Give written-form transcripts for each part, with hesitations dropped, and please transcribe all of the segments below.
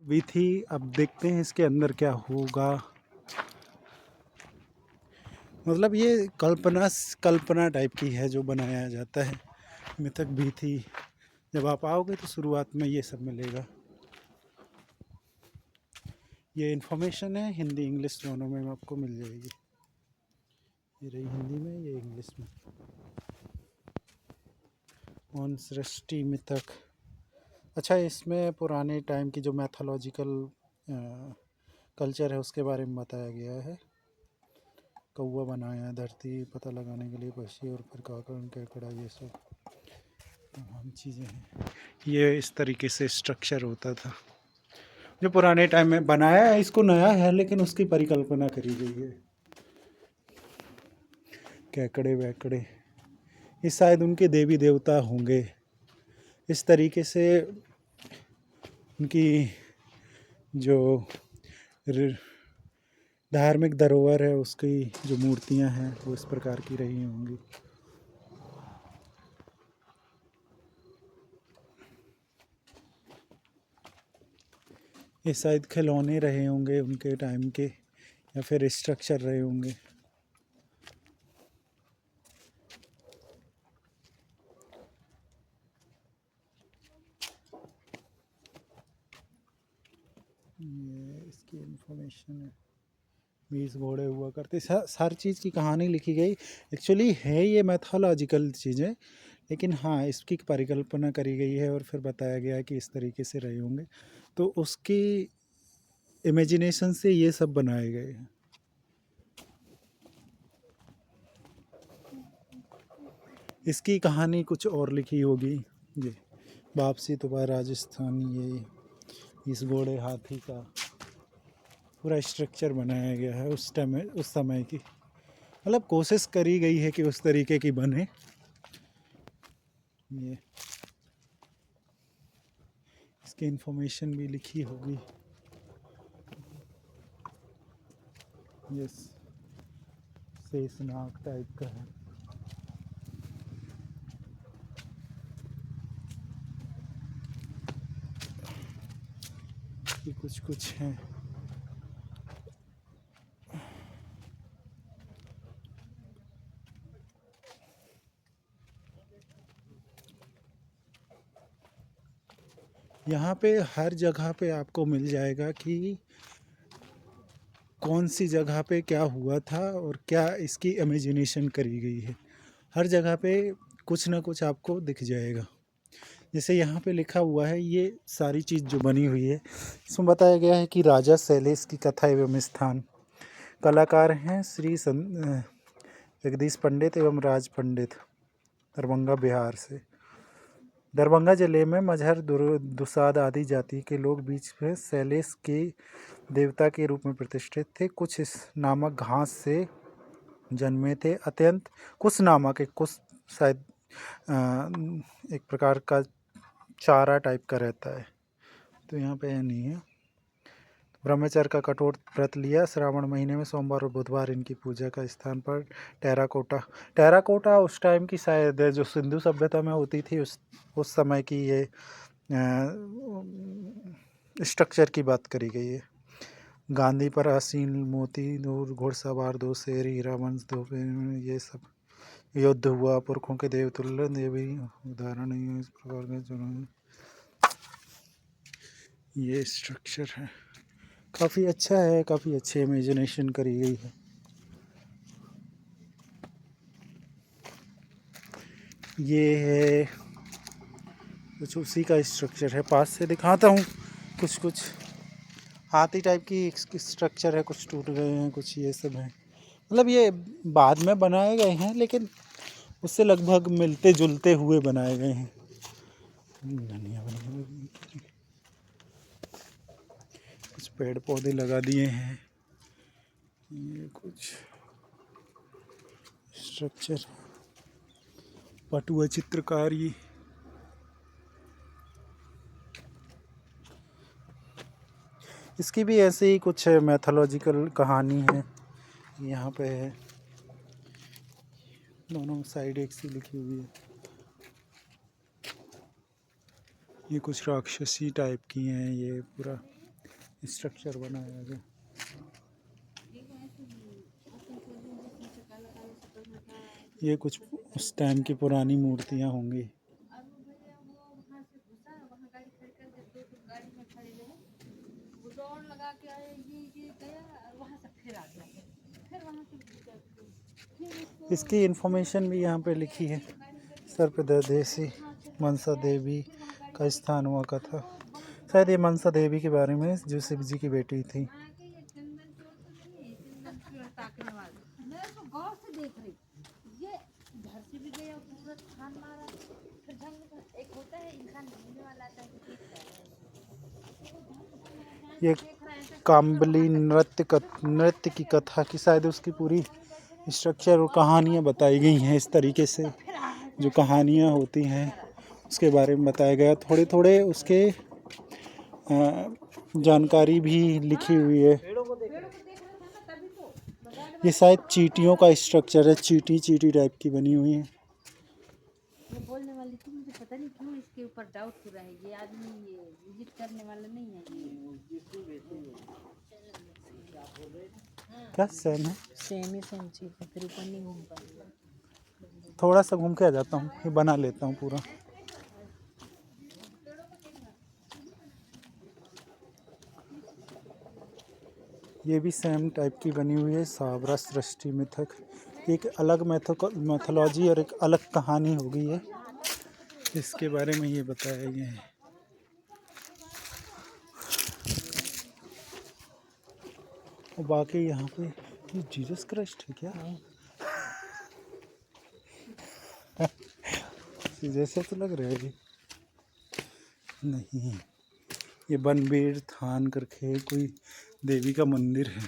भी थी। अब देखते हैं इसके अंदर क्या होगा। मतलब ये कल्पना टाइप की है जो बनाया जाता है। मिथक भी थी। जब आप आओगे तो शुरुआत में ये सब मिलेगा। ये इन्फॉर्मेशन है, हिंदी इंग्लिश दोनों में आपको मिल जाएगी। ये रही हिंदी में, ये इंग्लिश में। ऑन सृष्टि मिथक। अच्छा, इसमें पुराने टाइम की जो मैथोलॉजिकल कल्चर है उसके बारे में बताया गया है। कौवा बनाया, धरती पता लगाने के लिए पक्षी, और फिर काकड़ केकड़ा, ये सब तमाम चीज़ें हैं। ये इस तरीके से स्ट्रक्चर होता था जो पुराने टाइम में बनाया है। इसको नया है लेकिन उसकी परिकल्पना करी गई है। केकड़े वैकड़े, ये शायद उनके देवी देवता होंगे। इस तरीके से उनकी जो धार्मिक धरोहर है उसकी जो मूर्तियां हैं वो इस प्रकार की रही होंगी। ये शायद खिलौने रहे होंगे उनके टाइम के, या फिर स्ट्रक्चर रहे होंगे। ये इसकी इंफॉर्मेशन है। 20 घोड़े हुआ करते, हर चीज़ की कहानी लिखी गई। एक्चुअली है ये मैथोलॉजिकल चीज़ें, लेकिन हाँ इसकी परिकल्पना करी गई है और फिर बताया गया है कि इस तरीके से रहे होंगे। तो उसकी इमेजिनेशन से ये सब बनाए गए हैं। इसकी कहानी कुछ और लिखी होगी। ये वापसी तो भाई राजस्थान, ये इस घोड़े हाथी का पूरा स्ट्रक्चर बनाया गया है उस टाइम में, उस समय की। मतलब कोशिश करी गई है कि उस तरीके की बने। ये इसकी इंफॉर्मेशन भी लिखी होगी। यस, शेषनाग टाइप का है। ये कुछ है। यहाँ पे हर जगह पे आपको मिल जाएगा कि कौन सी जगह पे क्या हुआ था और क्या इसकी इमेजिनेशन करी गई है। हर जगह पे कुछ ना कुछ आपको दिख जाएगा। जैसे यहाँ पे लिखा हुआ है, ये सारी चीज़ जो बनी हुई है इसमें बताया गया है कि राजा शैलेश की कथा एवं स्थान। कलाकार हैं श्री जगदीश पंडित एवं राज पंडित, दरभंगा बिहार से। दरभंगा जिले में मजहर दुसाद आदि जाति के लोग बीच में शैलेश के देवता के रूप में प्रतिष्ठित थे। कुछ इस नामक घास से जन्मे थे। अत्यंत कुछ नामक, एक कुछ शायद एक प्रकार का चारा टाइप का रहता है, तो यहाँ पे नहीं है। ब्रह्मचर्य का कठोर व्रत लिया। श्रावण महीने में सोमवार और बुधवार इनकी पूजा का स्थान पर टेराकोटा उस टाइम की शायद जो सिंधु सभ्यता में होती थी उस समय की ये स्ट्रक्चर की बात करी गई है। गांधी पर आसीन मोती, नूर, घुड़सवार, दो शेर, हीरा वंश, दो ये सब युद्ध हुआ। पुरखों के देवतुल्य देवी उदाहरण इस प्रकार के ये स्ट्रक्चर है। काफ़ी अच्छा है, काफ़ी अच्छी इमेजिनेशन करी गई है। ये है कुछ उसी का स्ट्रक्चर है। पास से दिखाता हूँ। कुछ हाथी टाइप की स्ट्रक्चर है, कुछ टूट गए हैं, कुछ ये सब है। मतलब ये बाद में बनाए गए हैं लेकिन उससे लगभग मिलते जुलते हुए बनाए गए हैं। धनिया कुछ पेड़ पौधे लगा दिए हैं। ये कुछ स्ट्रक्चर, पटुआ चित्रकारी। इसकी भी ऐसे ही कुछ मैथोलॉजिकल कहानी है। यहाँ पे है, दोनों साइड एक सी लिखी हुई है। ये कुछ राक्षसी टाइप की हैं। ये पूरा स्ट्रक्चर बनाया गया। ये कुछ उस टाइम की पुरानी मूर्तियाँ होंगी। इसकी इंफॉर्मेशन भी यहाँ पे लिखी है। सर्पददेशी मनसा देवी का स्थान हुआ कथा। शायद ये मनसा देवी के बारे में, जो शिव जी की बेटी थी। ये काम्बली नृत्य की कथा की शायद उसकी पूरी स्ट्रक्चर और कहानियाँ बताई गई हैं। इस तरीके से जो कहानियाँ होती हैं उसके बारे में बताया गया। थोड़े थोड़े उसके जानकारी भी लिखी हुई है। ये शायद चींटियों का स्ट्रक्चर है, चींटी टाइप की बनी हुई है। ये बोलने वाली थी, मुझे पता नहीं क्यों इसके ऊपर डाउट हो रहा है। ये आदमी ये विजिट करने वाला नहीं है। क्या सेम है? सेम चीज है, फिर ऊपर नहीं घूम पाएगा। थोड़ा सा घूम के आ जाता हूँ, ये बना लेता हूँ पूरा। ये भी सेम टाइप की बनी हुई है। साबरा सृष्टि मिथक, एक अलग मैथोलॉजी और एक अलग कहानी हो गई है। इसके बारे में ये बताया गया है। और बाकी यहाँ पे ये जीसस क्राइस्ट है क्या? जैसे तो लग रहा है ये नहीं, ये बनबीर थान करके कोई देवी का मंदिर है।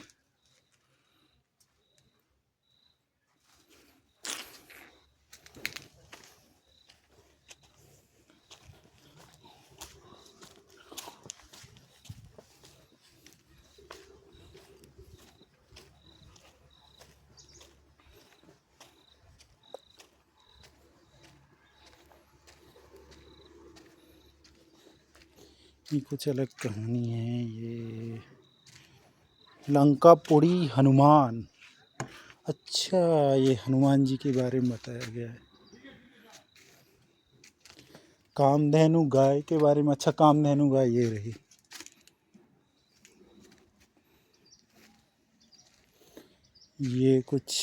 ये कुछ अलग कहानी है। ये लंकापुरी हनुमान। अच्छा, ये हनुमान जी के बारे में बताया गया है। कामधेनु गाय के बारे में। अच्छा, कामधेनु गाय ये रही। ये कुछ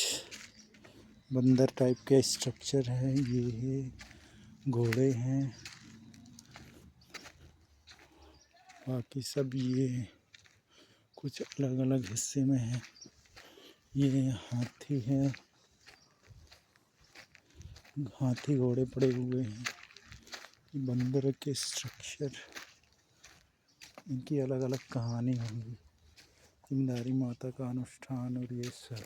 बंदर टाइप के स्ट्रक्चर है। ये घोड़े हैं, बाकी सब ये कुछ अलग अलग हिस्से में है। ये हाथी है, हाथी घोड़े पड़े हुए हैं। बंदर के स्ट्रक्चर, इनकी अलग अलग कहानी होंगी। जिम्मेदारी माता का अनुष्ठान और ये सब।